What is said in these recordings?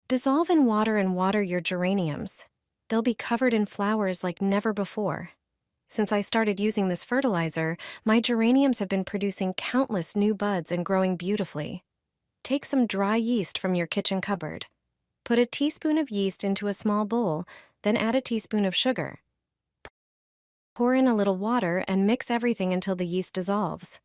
Dissolve in water and water your geraniums. They'll be covered in flowers like never before. Since I started using this fertilizer, my geraniums have been producing countless new buds and growing beautifully. Take some dry yeast from your kitchen cupboard. Put a teaspoon of yeast into a small bowl, then add a teaspoon of sugar. Pour in a little water and mix everything until the yeast dissolves.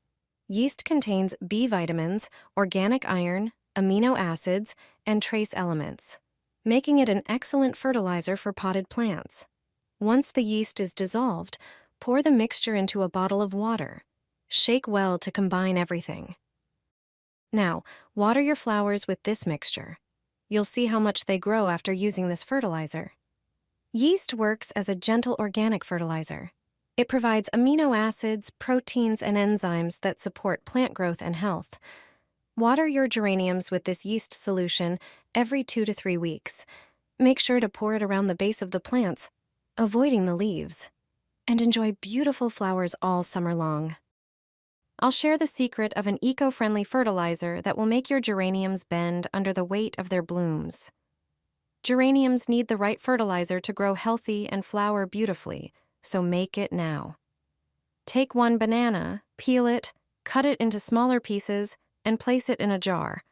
Yeast contains B vitamins, organic iron, amino acids, and trace elements, making it an excellent fertilizer for potted plants. Once the yeast is dissolved, pour the mixture into a bottle of water. Shake well to combine everything. Now, water your flowers with this mixture. You'll see how much they grow after using this fertilizer. Yeast works as a gentle organic fertilizer. It provides amino acids, proteins, and enzymes that support plant growth and health. Water your geraniums with this yeast solution every 2 to 3 weeks. Make sure to pour it around the base of the plants, avoiding the leaves, and enjoy beautiful flowers all summer long. I'll share the secret of an eco-friendly fertilizer that will make your geraniums bend under the weight of their blooms. Geraniums need the right fertilizer to grow healthy and flower beautifully, so make it now. Take 1 banana, peel it, cut it into smaller pieces, and place it in a jar.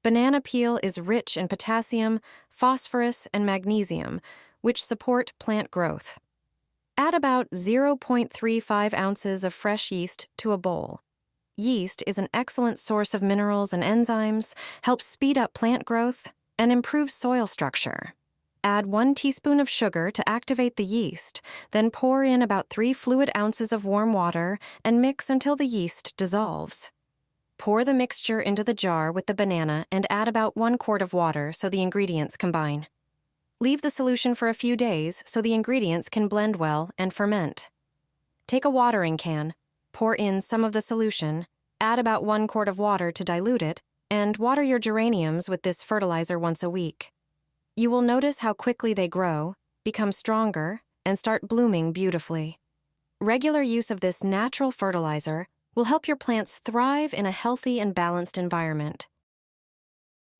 Banana peel is rich in potassium, phosphorus, and magnesium, which support plant growth. Add about 0.35 ounces of fresh yeast to a bowl. Yeast is an excellent source of minerals and enzymes, helps speed up plant growth, and improves soil structure. Add 1 teaspoon of sugar to activate the yeast, then pour in about 3 fluid ounces of warm water and mix until the yeast dissolves. Pour the mixture into the jar with the banana and add about 1 quart of water so the ingredients combine. Leave the solution for a few days so the ingredients can blend well and ferment. Take a watering can, pour in some of the solution, add about 1 quart of water to dilute it, and water your geraniums with this fertilizer once a week. You will notice how quickly they grow, become stronger, and start blooming beautifully. Regular use of this natural fertilizer will help your plants thrive in a healthy and balanced environment.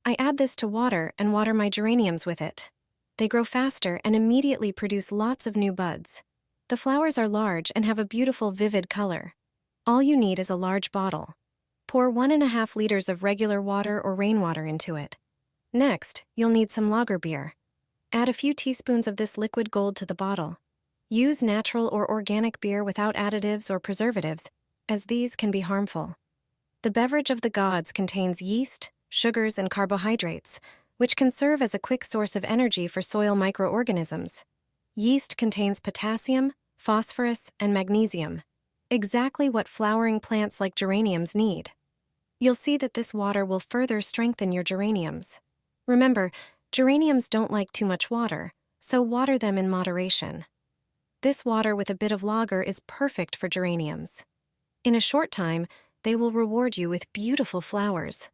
I add this to water and water my geraniums with it. They grow faster and immediately produce lots of new buds. The flowers are large and have a beautiful, vivid color. All you need is a large bottle. Pour 1.5 liters of regular water or rainwater into it. Next, you'll need some lager beer. Add a few teaspoons of this liquid gold to the bottle. Use natural or organic beer without additives or preservatives, as these can be harmful. The beverage of the gods contains yeast, sugars, and carbohydrates, which can serve as a quick source of energy for soil microorganisms. Yeast contains potassium, phosphorus, and magnesium, exactly what flowering plants like geraniums need. You'll see that this water will further strengthen your geraniums. Remember, geraniums don't like too much water, so water them in moderation. This water with a bit of lager is perfect for geraniums. In a short time, they will reward you with beautiful flowers.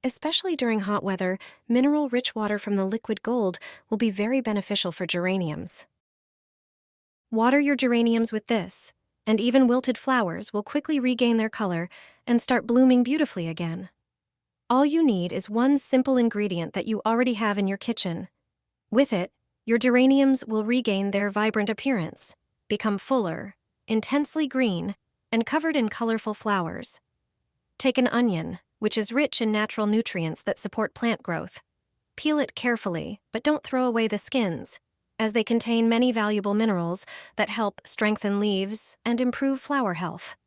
Especially during hot weather, mineral-rich water from the liquid gold will be very beneficial for geraniums. Water your geraniums with this, and even wilted flowers will quickly regain their color and start blooming beautifully again. All you need is 1 simple ingredient that you already have in your kitchen. With it, your geraniums will regain their vibrant appearance, become fuller, intensely green, and covered in colorful flowers. Take an onion, which is rich in natural nutrients that support plant growth. Peel it carefully, but don't throw away the skins, as they contain many valuable minerals that help strengthen leaves and improve flower health.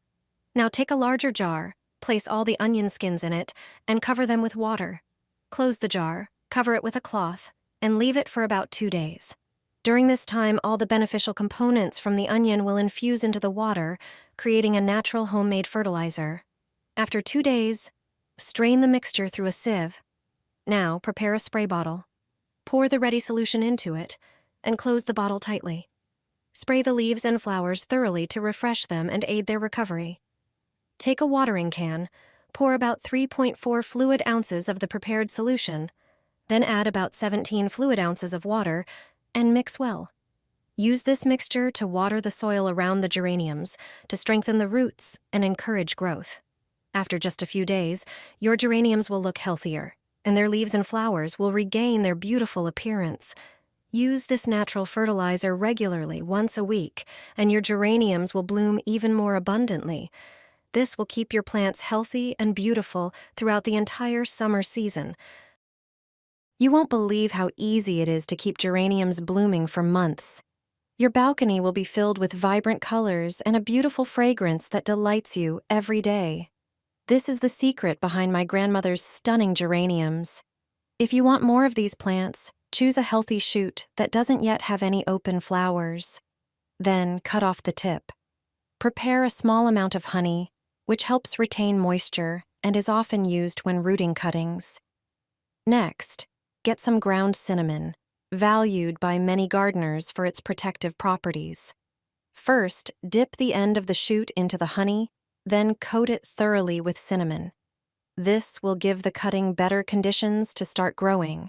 Now take a larger jar, place all the onion skins in it, and cover them with water. Close the jar, cover it with a cloth, and leave it for about 2 days. During this time, all the beneficial components from the onion will infuse into the water, creating a natural homemade fertilizer. After 2 days, strain the mixture through a sieve. Now, prepare a spray bottle. Pour the ready solution into it, and close the bottle tightly. Spray the leaves and flowers thoroughly to refresh them and aid their recovery. Take a watering can, pour about 3.4 fluid ounces of the prepared solution, then add about 17 fluid ounces of water, and mix well. Use this mixture to water the soil around the geraniums to strengthen the roots and encourage growth. After just a few days, your geraniums will look healthier, and their leaves and flowers will regain their beautiful appearance. Use this natural fertilizer regularly once a week, and your geraniums will bloom even more abundantly. This will keep your plants healthy and beautiful throughout the entire summer season. You won't believe how easy it is to keep geraniums blooming for months. Your balcony will be filled with vibrant colors and a beautiful fragrance that delights you every day. This is the secret behind my grandmother's stunning geraniums. If you want more of these plants, choose a healthy shoot that doesn't yet have any open flowers. Then cut off the tip. Prepare a small amount of honey, which helps retain moisture and is often used when rooting cuttings. Next, get some ground cinnamon, valued by many gardeners for its protective properties. First, dip the end of the shoot into the honey, then coat it thoroughly with cinnamon. This will give the cutting better conditions to start growing.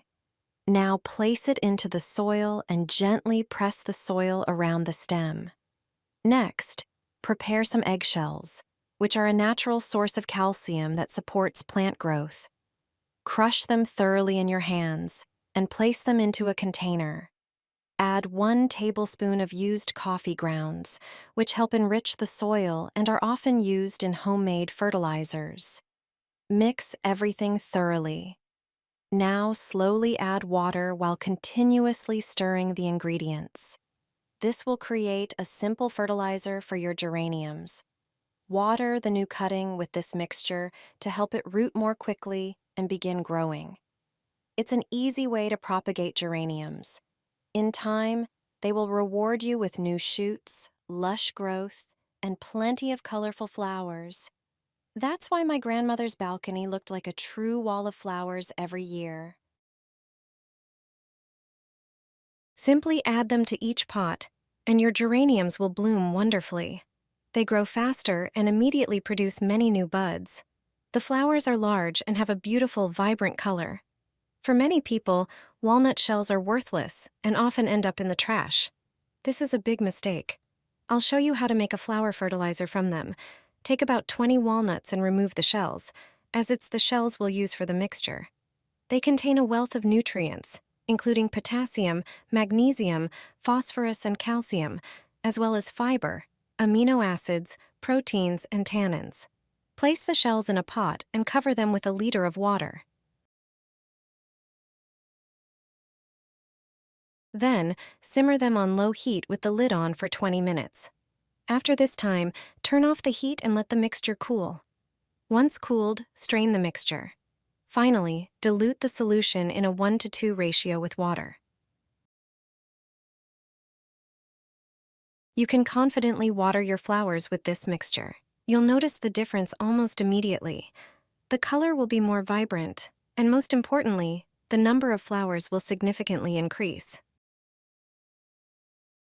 Now place it into the soil and gently press the soil around the stem. Next, prepare some eggshells, which are a natural source of calcium that supports plant growth. Crush them thoroughly in your hands and place them into a container. Add 1 tablespoon of used coffee grounds, which help enrich the soil and are often used in homemade fertilizers. Mix everything thoroughly. Now slowly add water while continuously stirring the ingredients. This will create a simple fertilizer for your geraniums. Water the new cutting with this mixture to help it root more quickly and begin growing. It's an easy way to propagate geraniums. In time, they will reward you with new shoots, lush growth, and plenty of colorful flowers. That's why my grandmother's balcony looked like a true wall of flowers every year. Simply add them to each pot, and your geraniums will bloom wonderfully. They grow faster and immediately produce many new buds. The flowers are large and have a beautiful, vibrant color. For many people, walnut shells are worthless and often end up in the trash. This is a big mistake. I'll show you how to make a flower fertilizer from them. Take about 20 walnuts and remove the shells, as it's the shells we'll use for the mixture. They contain a wealth of nutrients, including potassium, magnesium, phosphorus, and calcium, as well as fiber, amino acids, proteins, and tannins. Place the shells in a pot and cover them with a liter of water. Then, simmer them on low heat with the lid on for 20 minutes. After this time, turn off the heat and let the mixture cool. Once cooled, strain the mixture. Finally, dilute the solution in a 1:2 ratio with water. You can confidently water your flowers with this mixture. You'll notice the difference almost immediately. The color will be more vibrant, and most importantly, the number of flowers will significantly increase.